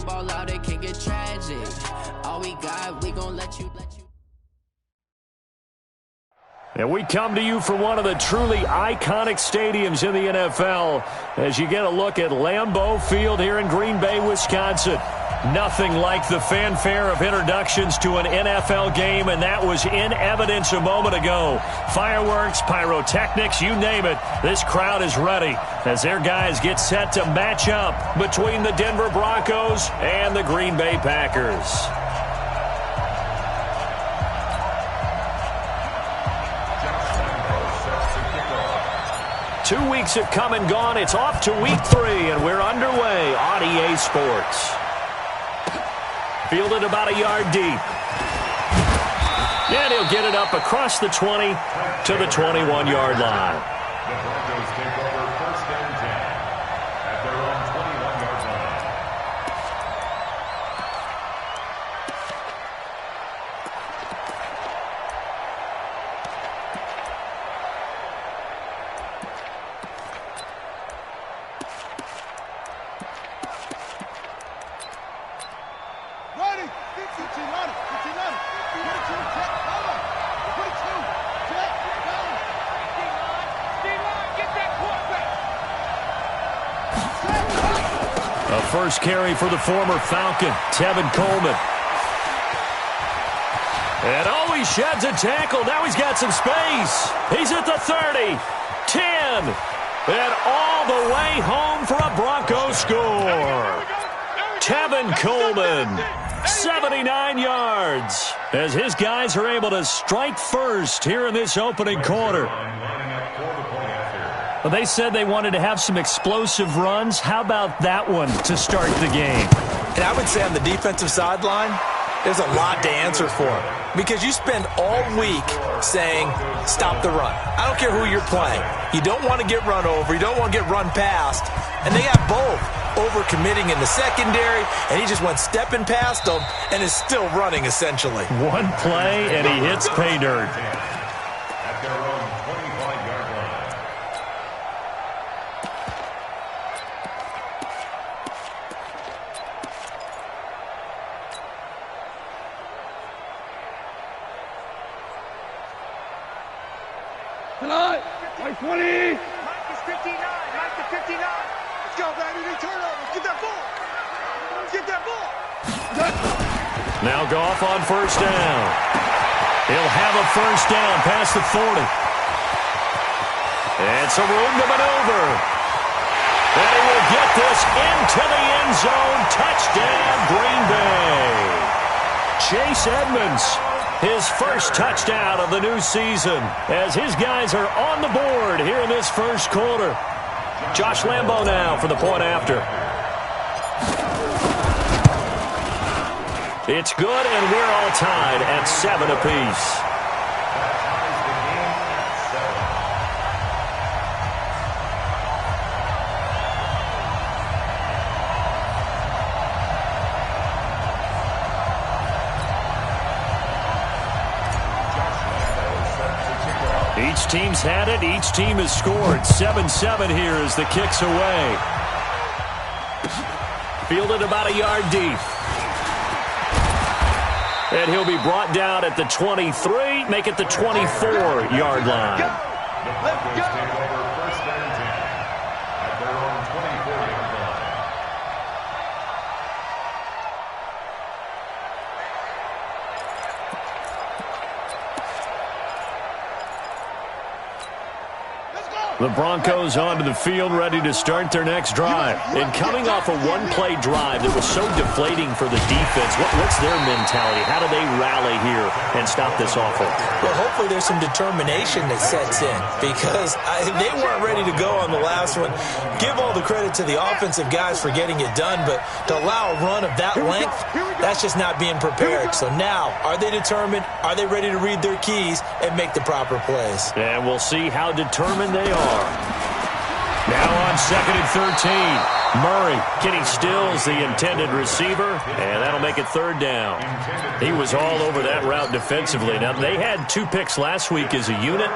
ball out, it can get tragic. All we got, we gon' let you. And we come to you from one of the truly iconic stadiums in the NFL as you get a look at Lambeau Field here in Green Bay, Wisconsin. Nothing like the fanfare of introductions to an NFL game, and that was in evidence a moment ago. Fireworks, pyrotechnics, you name it. This crowd is ready as their guys get set to match up between the Denver Broncos and the Green Bay Packers. 2 weeks have come and gone. It's off to week 3, and we're underway on EA Sports. Fielded about a yard deep. And he'll get it up across the 20 to the 21-yard line. The Broncos take over first and 10 at their own 21-yard line. First carry for the former Falcon, Tevin Coleman. And he sheds a tackle. Now he's got some space. He's at the 30, 10, and all the way home for a Broncos score. Tevin Coleman, 79 yards, as his guys are able to strike first here in this opening quarter. Well, they said they wanted to have some explosive runs. How about that one to start the game? And I would say on the defensive sideline, there's a lot to answer for. Because you spend all week saying, stop the run. I don't care who you're playing. You don't want to get run over. You don't want to get run past. And they have both. Overcommitting in the secondary, and he just went stepping past them and is still running, essentially. One play, and he hits pay dirt. At their own 25-yard line. Tonight, like 20. Mike is 59. Mike to 59. Let's go, baby. Big turnover. Get that ball. Get that ball. Now Goff on first down. He'll have a first down past the 40. And some room to maneuver. And he will get this into the end zone. Touchdown, Green Bay. Chase Edmonds, his first touchdown of the new season, as his guys are on the board here in this first quarter. Josh Lambeau now for the point after. It's good, and we're all tied at 7 apiece. Each team's had it. Each team has scored. 7-7 here as the kick's away. Fielded about a yard deep. And he'll be brought down at the 23, make it the 24-yard line. The Broncos take over first and 10 at their own 24-yard line. The Broncos onto the field, ready to start their next drive. And coming off a one-play drive that was so deflating for the defense, what's their mentality? How do they rally here and stop this offense? Well, hopefully there's some determination that sets in, because they weren't ready to go on the last one. Give all the credit to the offensive guys for getting it done, but to allow a run of that length, that's just not being prepared. So now, are they determined? Are they ready to read their keys and make the proper plays? And we'll see how determined they are. Now on 2nd and 13. Murray, Kenny Stills, the intended receiver, and that'll make it 3rd down. He was all over that route defensively. Now, they had 2 picks last week as a unit.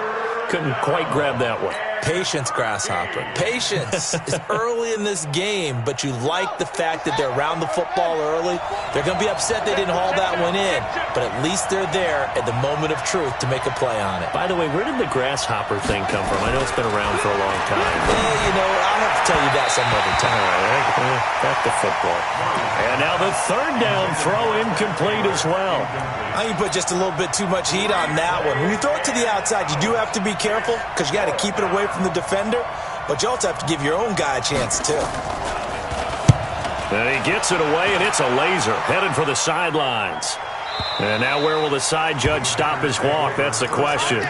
Couldn't quite grab that one. Patience, Grasshopper. Patience. It's early in this game, but you like the fact that they're around the football early. They're going to be upset they didn't haul that one in, but at least they're there at the moment of truth to make a play on it. By the way, where did the grasshopper thing come from? I know it's been around for a long time. I'll have to tell you that some other time. Back to football. And now the third down throw incomplete as well. I think you put just a little bit too much heat on that one. When you throw it to the outside, you do have to be careful because you got to keep it away from the defender, but you also have to give your own guy a chance too. And he gets it away, and it's a laser headed for the sidelines. And now where will the side judge stop his walk? That's the question.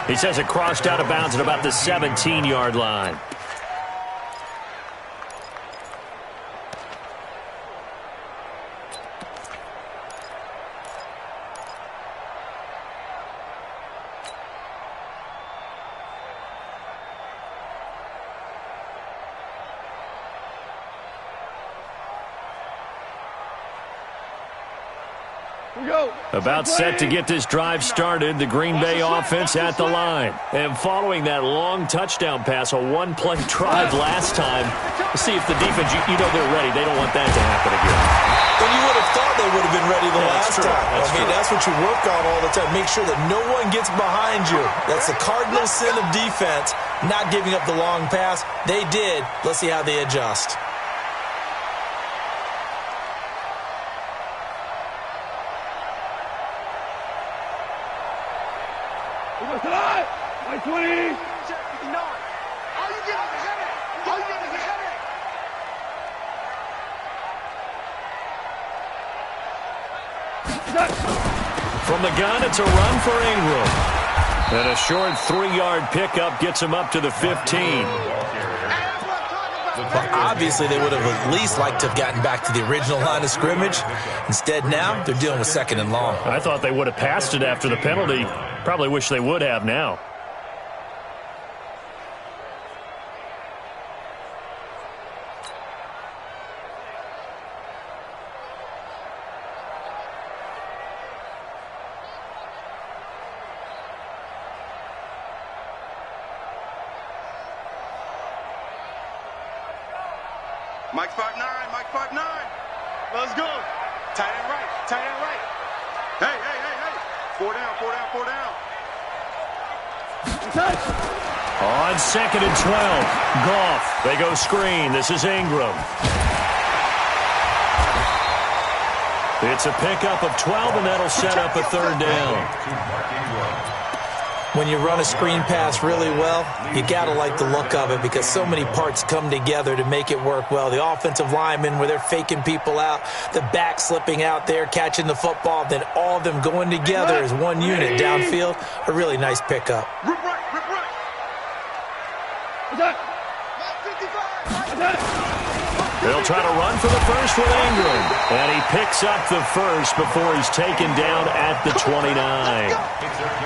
He says it crossed out of bounds at about the 17-yard line. About set to get this drive started, the Green Bay offense at the line. And following that long touchdown pass, a one-play drive last time, let's see if the defense, you know they're ready. They don't want that to happen again. Then you would have thought they would have been ready the last time. That's what you work on all the time. Make sure that no one gets behind you. That's the cardinal sin of defense, not giving up the long pass. They did. Let's see how they adjust. My 20. All you get is a headache. All you get is a headache. From the gun, it's a run for Ingram. And a short 3-yard pickup gets him up to the 15. Well, obviously, they would have at least liked to have gotten back to the original line of scrimmage. Instead, now they're dealing with 2nd and long. I thought they would have passed it after the penalty. Probably wish they would have now. Mike 5'9", Mike 5'9". Let's go. Tight end right, tight end right. Hey. 4 down. On 2nd and 12, Goff. They go screen. This is Ingram. It's a pickup of 12, and that'll set up a 3rd down. When you run a screen pass really well, you got to like the look of it because so many parts come together to make it work well. The offensive linemen, where they're faking people out, the back slipping out there, catching the football, then all of them going together as one unit downfield. A really nice pickup. Rip right. They'll try to run for the first with Ingram. And he picks up the first before he's taken down at the 29.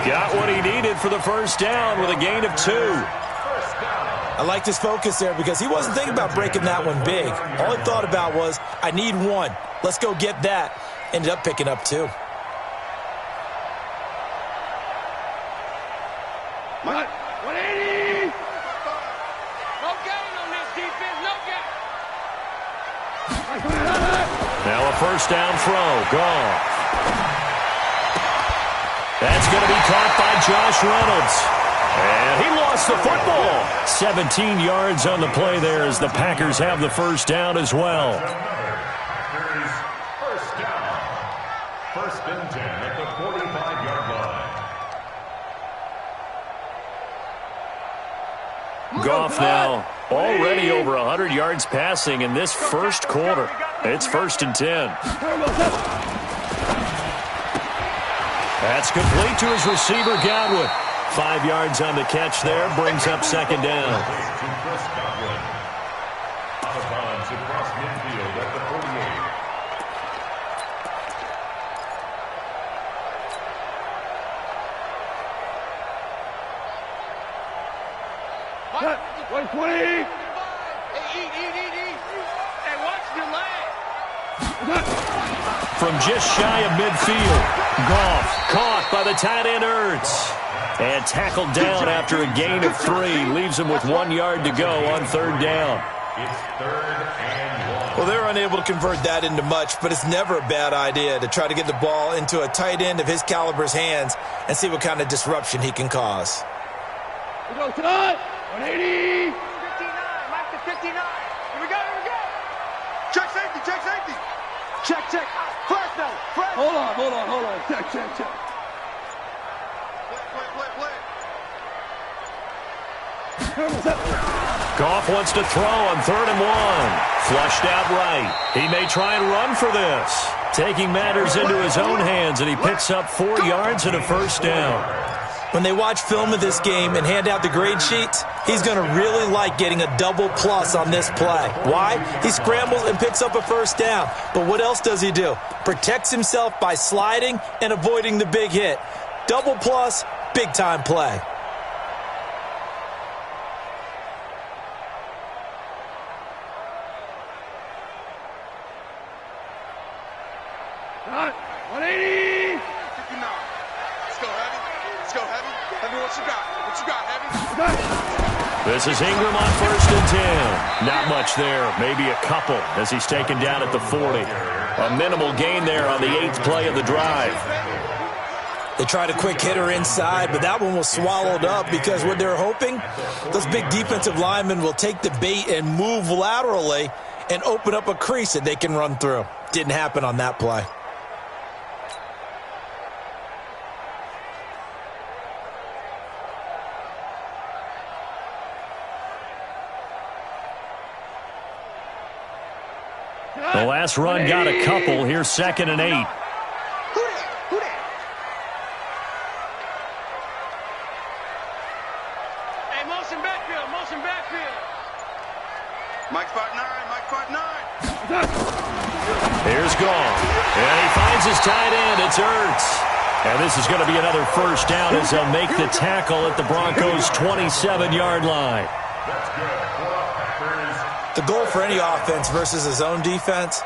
Got what he needed for the first down with a gain of 2. I liked his focus there because he wasn't thinking about breaking that one big. All he thought about was, I need 1. Let's go get that. Ended up picking up 2. Mike, 180. No gain on this defense, no gain. Now a first down throw. Goff. That's going to be caught by Josh Reynolds. And he lost the football. 17 yards on the play there as the Packers have the first down as well. Packers first down. 1st and 10 at the 45-yard line. Goff now already over 100 yards passing in this first quarter. It's 1st and 10. That's complete to his receiver, Godwin. 5 yards on the catch there, brings up 2nd down. Out of bounds across midfield at the 48. What? 120. Hey, eat. Hey, watch your leg. From just shy of midfield, Goff caught by the tight end Ertz. And tackled down after a gain of 3. Leaves him with 1 yard to go on 3rd down. It's 3rd and 1. Well, they're unable to convert that into much, but it's never a bad idea to try to get the ball into a tight end of his caliber's hands and see what kind of disruption he can cause. We go tonight. 180. 59. Mike to 59. Here we go. Here we go. Check safety. Check safety. Check. Check. Flash now. Flash. Hold on. Check. Play. Goff wants to throw on 3rd and 1. Flushed out right. He may try and run for this. Taking matters into his own hands, and he picks up 4 yards and a 1st down. When they watch film of this game and hand out the grade sheets, he's going to really like getting a double plus on this play. Why? He scrambles and picks up a 1st down. But what else does he do? Protects himself by sliding and avoiding the big hit. Double plus, big time play. Got it. 180. 59. Let's go, Heavy. Let's go, Heavy. Heavy, what you got? What you got, Heavy? This is Ingram on 1st and 10. Not much there. Maybe a couple as he's taken down at the 40. A minimal gain there on the 8th play of the drive. They tried a quick hitter inside, but that one was swallowed up because what they're hoping, those big defensive linemen will take the bait and move laterally and open up a crease that they can run through. Didn't happen on that play. The last run got a couple. Here's 2nd and 8. Who that? Hey, motion backfield. Mike 5'9", Here's Gong. And he finds his tight end. It's Ertz. And this is going to be another 1st down as they'll make the tackle at the Broncos' 27-yard line. That's good. The goal for any offense versus his own defense,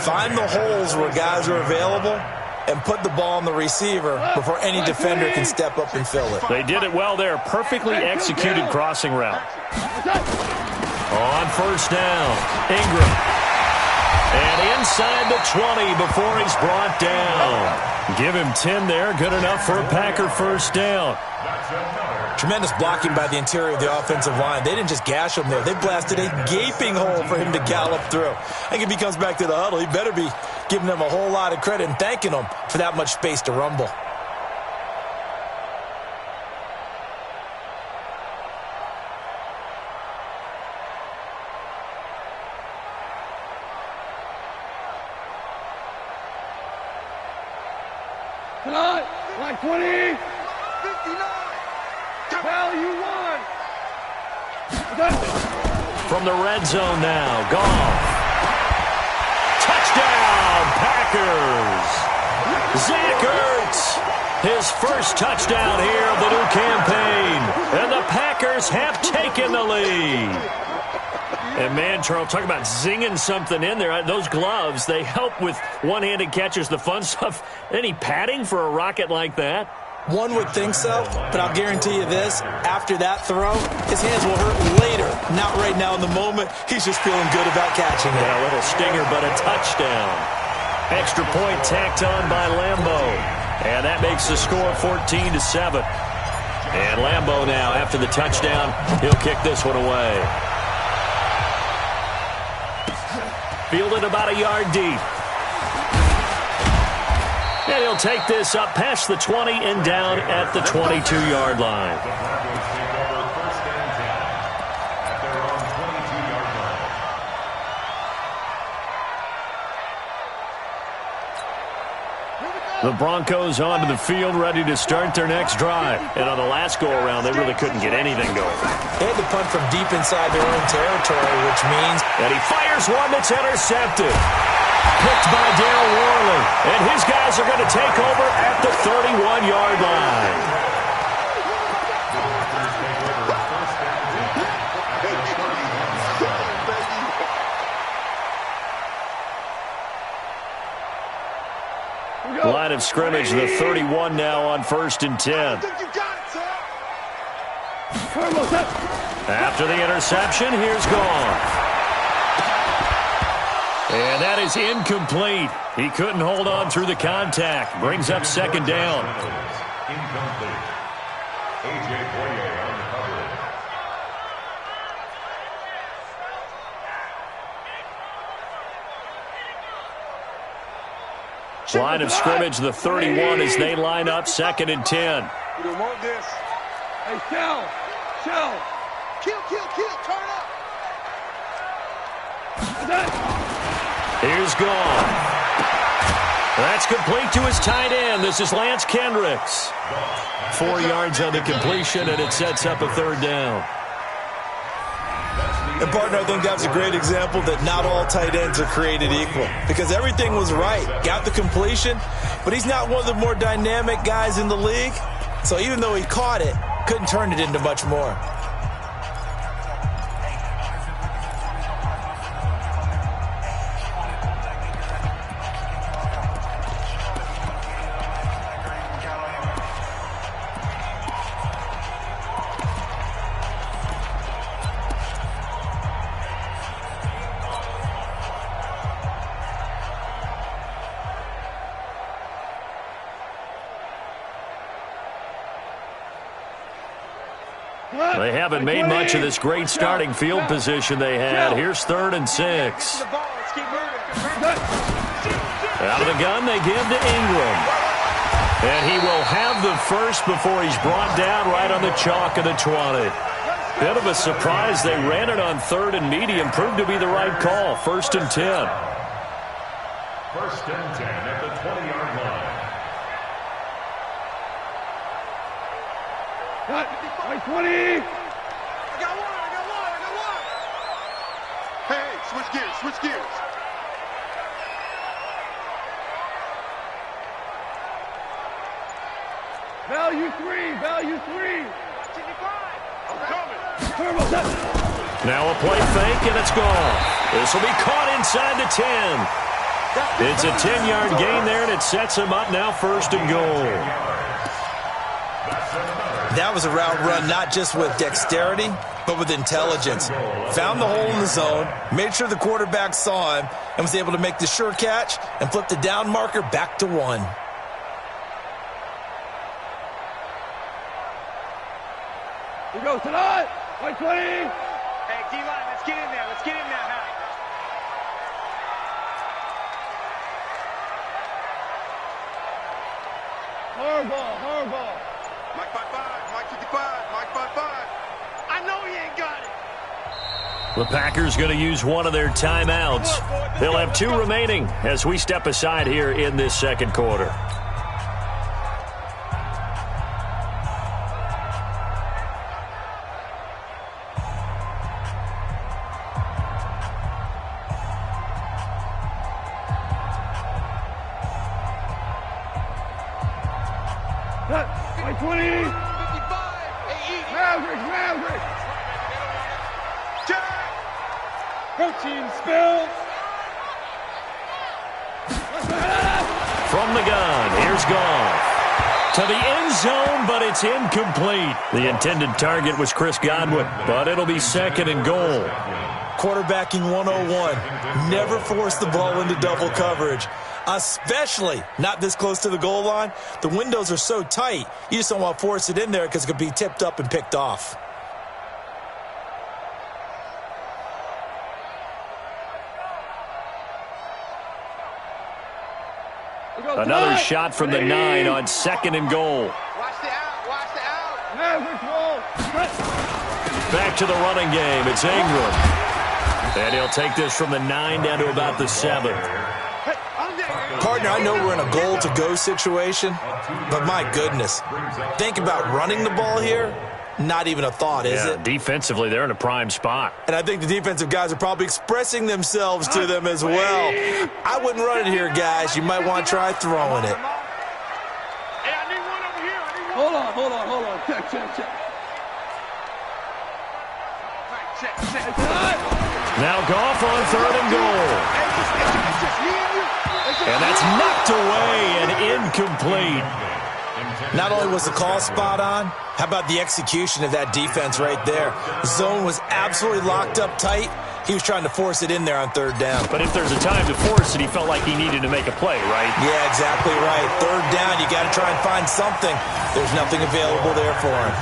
find the holes where guys are available and put the ball on the receiver before any defender can step up and fill it. They did it well there. Perfectly executed crossing route. On 1st down, Ingram. And inside the 20 before he's brought down. Give him 10 there. Good enough for a Packer 1st down. Tremendous blocking by the interior of the offensive line. They didn't just gash him there. They blasted a gaping hole for him to gallop through. I think if he comes back to the huddle, he better be giving them a whole lot of credit and thanking them for that much space to rumble. Tonight, like 20. 59. Hell, you won. From the red zone now, Goff. Touchdown, Packers. Zach Ertz, his first touchdown here of the new campaign. And the Packers have taken the lead. And, man, Charles, talk about zinging something in there. Those gloves, they help with one-handed catches, the fun stuff. Any padding for a rocket like that? One would think so, but I'll guarantee you this. After that throw, his hands will hurt later. Not right now in the moment. He's just feeling good about catching it. Yeah, a little stinger, but a touchdown. Extra point tacked on by Lambeau. And that makes the score 14-7. And Lambeau now, after the touchdown, he'll kick this one away. Fielded about a yard deep. And he'll take this up past the 20 and down at the 22-yard line. The Broncos onto the field, ready to start their next drive. And on the last go-around, they really couldn't get anything going. They had to punt from deep inside their own territory, which means... And he fires one that's intercepted. Picked by Darryl Worley. And his guys are going to take over at the 31-yard line. Line of scrimmage, the 31 now on 1st and 10. I think you got it, Sam. After the interception, here's Goff. And that is incomplete. He couldn't hold on through the contact. Brings up second down. Incomplete. A.J. Boyer on the coverage. Line of scrimmage, the 31, as they line up second and 10. You don't want this. Hey, Shell. Kill, turn up. Here's Goff. That's complete to his tight end. This is Lance Kendricks. 4 yards on the completion, and it sets up a third down. And, partner, I think that's a great example that not all tight ends are created equal, because everything was right. Got the completion, but he's not one of the more dynamic guys in the league. So even though he caught it, couldn't turn it into much more. They haven't made much of this great starting field position they had. Here's 3rd and 6. Out of the gun, they give to Ingram. And he will have the first before he's brought down right on the chalk of the 20. Bit of a surprise. They ran it on 3rd and medium. Proved to be the right call. 1st and 10. 1st and 10 at the 20-yard line. Cut. 20. I got one. Hey, switch gears. Value three. I'm coming. Now a play fake, and it's gone. This will be caught inside the 10. It's a 10-yard gain there, and it sets him up now 1st and goal. That was a route run not just with dexterity, but with intelligence. Found the hole in the zone, made sure the quarterback saw him, and was able to make the sure catch and flip the down marker back to 1. We go tonight. 20. Hey, D-line, let's get in there. Hardball. Mike 5-5, Mike 55, Mike 5-5. I know he ain't got it. The Packers going to use one of their timeouts. They'll have 2 remaining as we step aside here in this second quarter. Cut. 20. 55. Mavericks. Jack. Protein spill. From the gun, here's Goff. To the end zone, but it's incomplete. The intended target was Chris Godwin, but it'll be 2nd and goal. Quarterbacking 101. Never force the ball into double coverage, especially not this close to the goal line. The windows are so tight, you just don't want to force it in there because it could be tipped up and picked off. Another shot from the 9 on 2nd and goal. Watch the out. Mavericks roll. Back to the running game. It's Ingram. And he'll take this from the 9 down to about the 7th. Partner, I know we're in a goal-to-go situation, but my goodness, think about running the ball here. Not even a thought, is it? Defensively, they're in a prime spot. And I think the defensive guys are probably expressing themselves to them as well. I wouldn't run it here, guys. You might want to try throwing it. Hey, I need one over here. Hold on. Check. Now Goff on 3rd and goal. It's just me and you. And that's knocked away and incomplete. Not only was the call spot on, how about the execution of that defense right there? The zone was absolutely locked up tight. He was trying to force it in there on third down. But if there's a time to force it, he felt like he needed to make a play, right? Yeah, exactly right. Third down, you got to try and find something. There's nothing available there for him.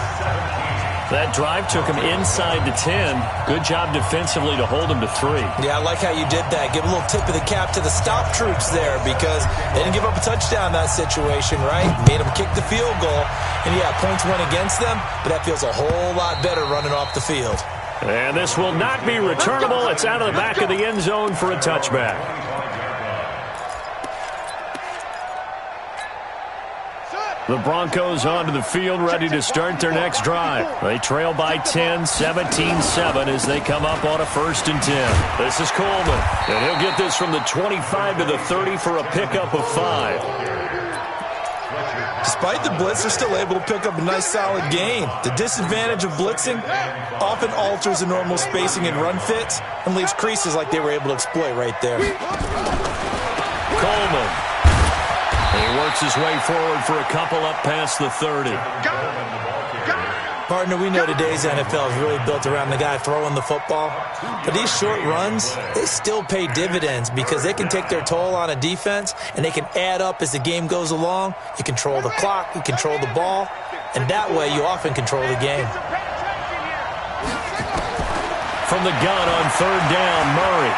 That drive took him inside the 10. Good job defensively to hold him to 3. Yeah, I like how you did that. Give a little tip of the cap to the stop troops there because they didn't give up a touchdown in that situation, right? Made them kick the field goal. And, yeah, points went against them, but that feels a whole lot better running off the field. And this will not be returnable. It's out of the back of the end zone for a touchback. The Broncos onto the field, ready to start their next drive. They trail by 10, 17-7 as they come up on a 1st and 10. This is Coleman, and he'll get this from the 25 to the 30 for a pickup of 5. Despite the blitz, they're still able to pick up a nice solid gain. The disadvantage of blitzing often alters the normal spacing and run fits and leaves creases like they were able to exploit right there. Coleman. He works his way forward for a couple up past the 30. Partner, we know today's NFL is really built around the guy throwing the football. But these short runs, they still pay dividends because they can take their toll on a defense and they can add up as the game goes along. You control the clock, you control the ball, and that way you often control the game. From the gun on 3rd down, Murray.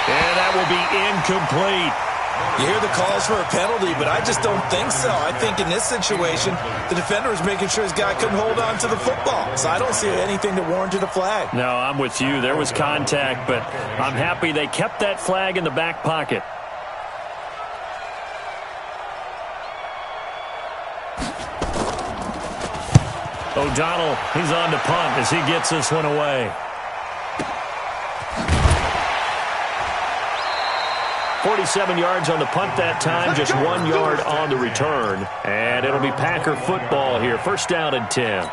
And that will be incomplete. You hear the calls for a penalty, but I just don't think so. I think in this situation, the defender was making sure his guy couldn't hold on to the football. So I don't see anything that warranted a flag. No, I'm with you. There was contact, but I'm happy they kept that flag in the back pocket. O'Donnell, he's on to punt as he gets this one away. 47 yards on the punt that time, just 1 yard on the return. And it'll be Packer football here. 1st down and 10.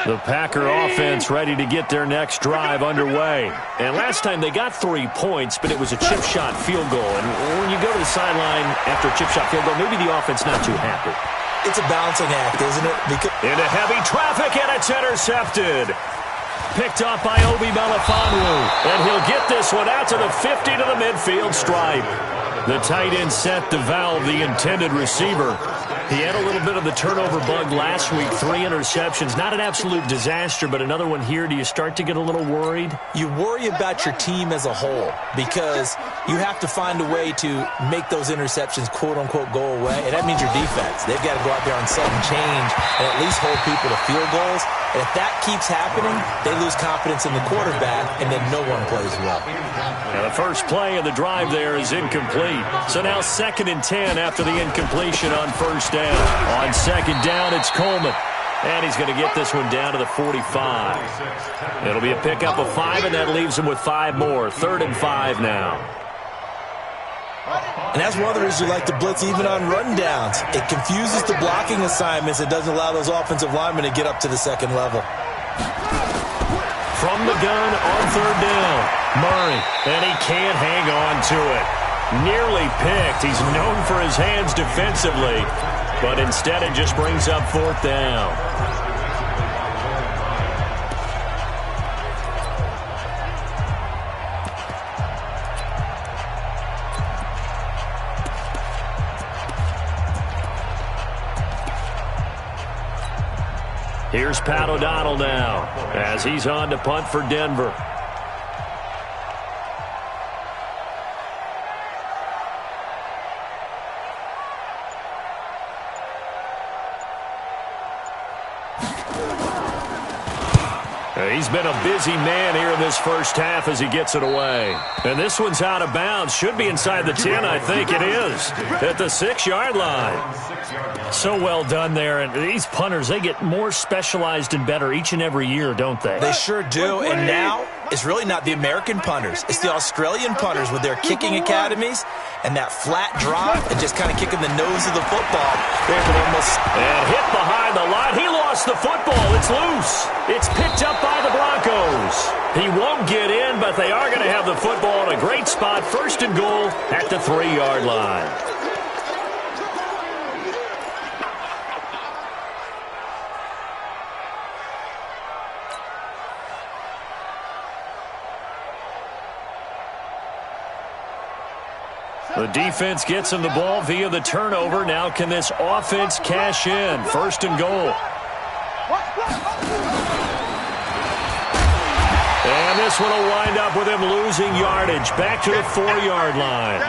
The Packer offense ready to get their next drive underway. And last time they got 3 points, but it was a chip shot field goal. And when you go to the sideline after a chip shot field goal, maybe the offense not too happy. It's a balancing act, isn't it? Into heavy traffic, and it's intercepted. Picked up by Obi Melifonwu. And he'll get this one out to the 50 to the midfield stripe. The tight end set the valve, the intended receiver. He had a little bit of the turnover bug last week, 3 interceptions. Not an absolute disaster, but another one here. Do you start to get a little worried? You worry about your team as a whole because you have to find a way to make those interceptions, quote-unquote, go away, and that means your defense. They've got to go out there and sudden change and at least hold people to field goals. And if that keeps happening, they lose confidence in the quarterback, and then no one plays well. Now the first play of the drive there is incomplete. So now 2nd and 10 after the incompletion on 1st down. On 2nd down, it's Coleman. And he's going to get this one down to the 45. It'll be a pickup of 5, and that leaves him with 5 more. 3rd and 5 now. And that's one of the reasons you like to blitz even on rundowns. It confuses the blocking assignments. It doesn't allow those offensive linemen to get up to the 2nd level. From the gun on 3rd down, Murray, and he can't hang on to it. Nearly picked. He's known for his hands defensively, but instead it just brings up 4th down. Here's Pat O'Donnell now as he's on to punt for Denver. He's been a busy man here in this first half as he gets it away. And this one's out of bounds. Should be inside the 10, I think it is. At the 6-yard line. So well done there. And these punters, they get more specialized and better each and every year, don't they? They sure do. And now is really not the American punters. It's the Australian punters with their kicking academies and that flat drop and just kind of kicking the nose of the football. They're able to almost... And hit behind the line. He lost the football. It's loose. It's picked up by the Broncos. He won't get in, but they are going to have the football in a great spot. First and goal at the 3-yard line. The defense gets him the ball via the turnover. Now can this offense cash in? First and goal. And this one will wind up with him losing yardage. Back to the 4-yard line.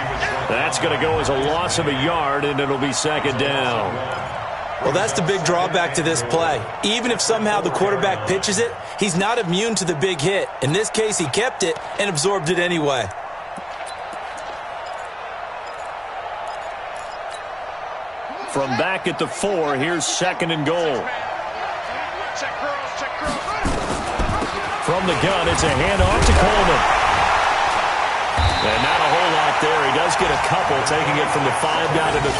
That's going to go as a loss of a yard, and it'll be second down. Well, that's the big drawback to this play. Even if somehow the quarterback pitches it, he's not immune to the big hit. In this case, he kept it and absorbed it anyway. From back at the 4, here's second and goal. From the gun, it's a handoff to Coleman. And not a whole lot there. He does get a couple, taking it from the 5 down to the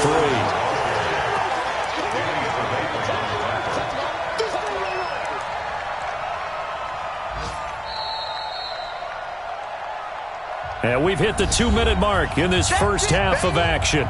3. And we've hit the 2-minute mark in this first half of action.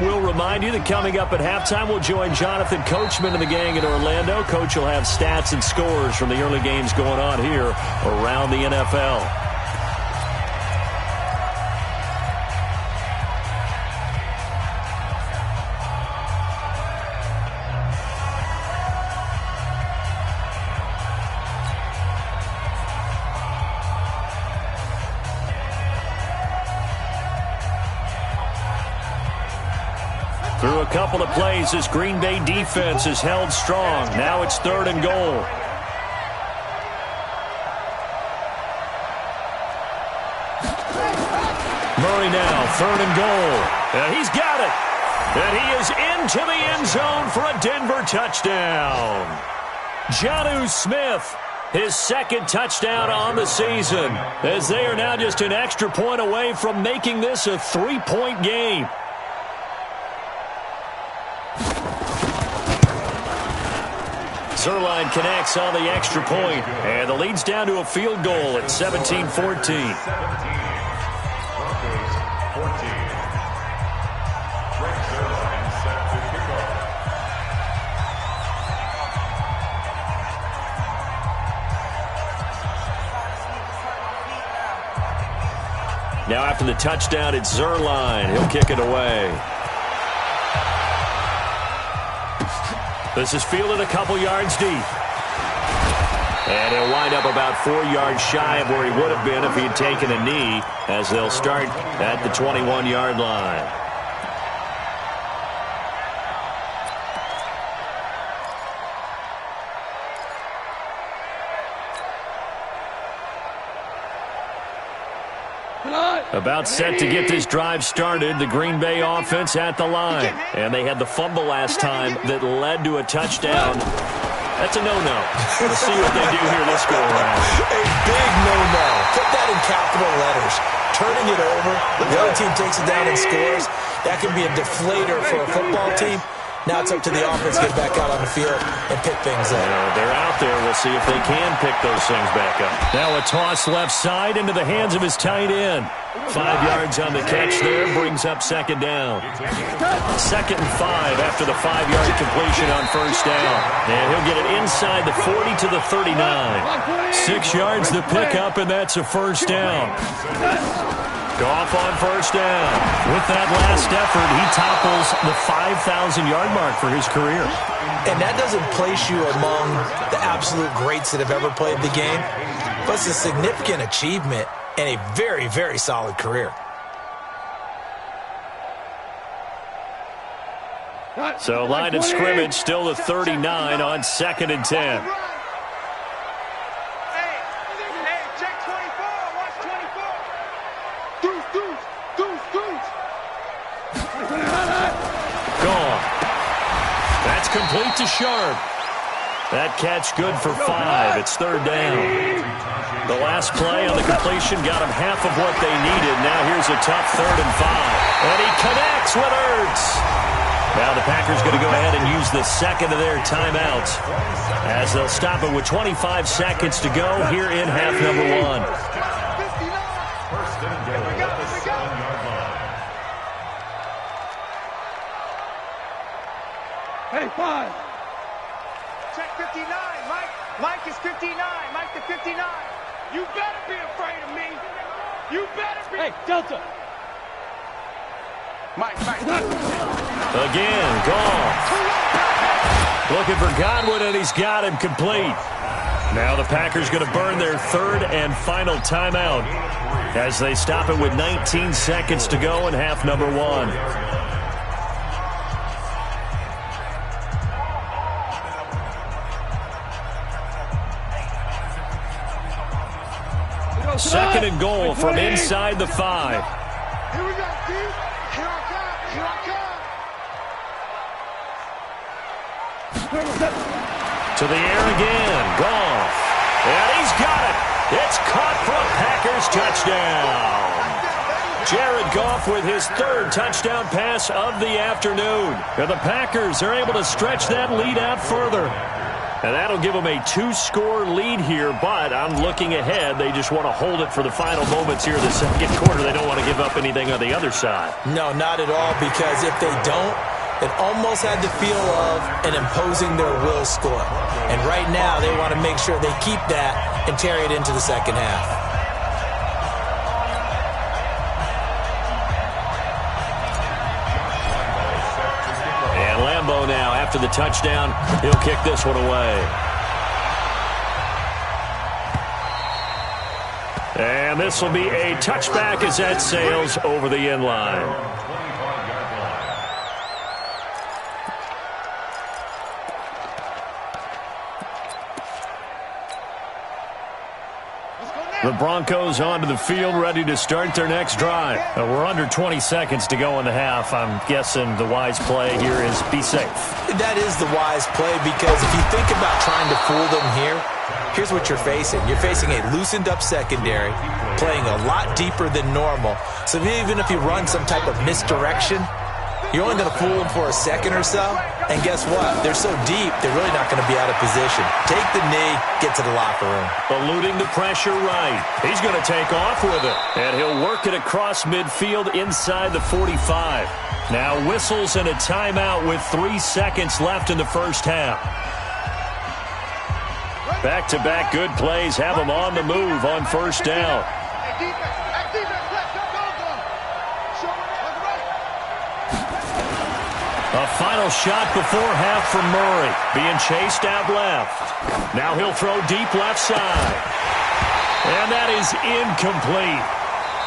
We'll remind you that coming up at halftime, we'll join Jonathan Coachman and the gang in Orlando. Coach will have stats and scores from the early games going on here around the NFL. Through a couple of plays, this Green Bay defense is held strong. Now it's third and goal. Murray now, third and goal. And he's got it. And he is into the end zone for a Denver touchdown. Jonnu Smith, his second touchdown on the season, as they are now just an extra point away from making this a 3-point game. Zerline connects on the extra point, and the lead's down to a field goal at 17-14. Now after the touchdown, it's Zerline. He'll kick it away. This is fielded a couple yards deep. And he'll wind up about 4 yards shy of where he would have been if he had taken a knee, as they'll start at the 21-yard line. About set to get this drive started, the Green Bay offense at the line. And they had the fumble last time that led to a touchdown. That's a no-no. Let's see what they do here this go-around. A big no-no. Put that in capital letters. Turning it over, the other team takes it down and scores. That can be a deflator for a football team. Now it's up to the offense to get back out on the field and pick things up. They're out there. We'll see if they can pick those things back up. Now a toss left side into the hands of his tight end. 5 yards on the catch there, brings up second down. 2nd and 5 after the 5-yard completion on first down. And he'll get it inside the 40 to the 39. 6 yards the pickup, and that's a first down. Goff on first down. With that last effort, he topples the 5,000-yard mark for his career. And that doesn't place you among the absolute greats that have ever played the game, but it's a significant achievement and a very, very solid career. So line of scrimmage still the 39 on 2nd and 10. Gone. That's complete to Sharp. That catch good for 5. It's 3rd down. The last play on the completion got him half of what they needed. Now here's a tough 3rd and 5. And he connects with Ertz. Now the Packers going to go ahead and use the second of their timeouts as they'll stop it with 25 seconds to go here in half number 1. Hey, 5. Check 59, Mike. Mike is 59. Mike the 59. You better be afraid of me. You better be. Hey, Delta. Mike. Again, gone. Looking for Godwin, and he's got him complete. Now the Packers going to burn their 3rd and final timeout as they stop it with 19 seconds to go in half number 1. Second and goal from inside the 5. Here we go, Steve. Here I come. To the air again. Goff. And he's got it. It's caught for a Packers touchdown. Jared Goff with his 3rd touchdown pass of the afternoon. And the Packers are able to stretch that lead out further. And that'll give them a 2-score lead here, but I'm looking ahead. They just want to hold it for the final moments here in the second quarter. They don't want to give up anything on the other side. No, not at all, because if they don't, it almost had the feel of an imposing their will score. And right now, they want to make sure they keep that and carry it into the second half. Now, after the touchdown, he'll kick this one away. And this will be a touchback as that sails over the end line. The Broncos onto the field, ready to start their next drive. We're under 20 seconds to go in the half. I'm guessing the wise play here is be safe. That is the wise play, because if you think about trying to fool them here, here's what you're facing. You're facing a loosened up secondary, playing a lot deeper than normal. So even if you run some type of misdirection, you're only going to fool them for a second or so. And guess what? They're so deep, they're really not going to be out of position. Take the knee, get to the locker room. Eluding the pressure right. He's going to take off with it. And he'll work it across midfield inside the 45. Now whistles and a timeout with 3 seconds left in the first half. Back-to-back good plays have them on the move on first down. A final shot before half from Murray. Being chased out left. Now he'll throw deep left side. And that is incomplete.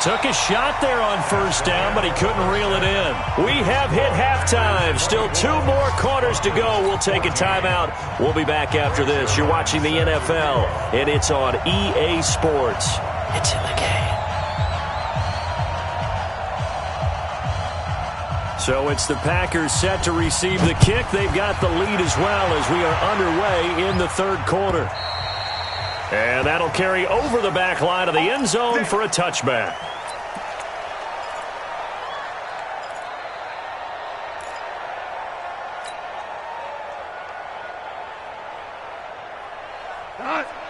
Took a shot there on first down, but he couldn't reel it in. We have hit halftime. Still 2 more quarters to go. We'll take a timeout. We'll be back after this. You're watching the NFL, and it's on EA Sports. It's in the game. So it's the Packers set to receive the kick. They've got the lead as well as we are underway in the 3rd quarter. And that'll carry over the back line of the end zone for a touchback.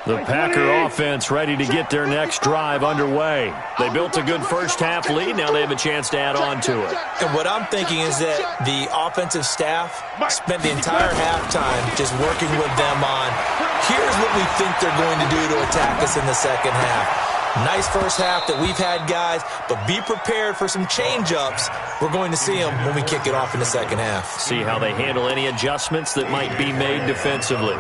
The Packer offense ready to get their next drive underway. They built a good first half lead. Now they have a chance to add on to it. And what I'm thinking is that the offensive staff spent the entire halftime just working with them on, here's what we think they're going to do to attack us in the second half. Nice first half that we've had, guys, but be prepared for some change-ups. We're going to see them when we kick it off in the second half. See how they handle any adjustments that might be made defensively.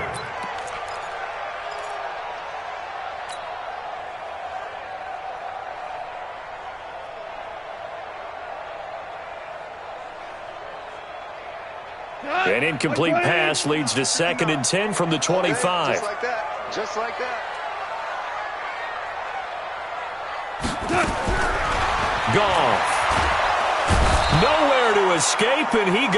An incomplete pass leads to 2nd and 10 from the 25. Just like that. Just like that. Goff. Nowhere to escape, and he goes.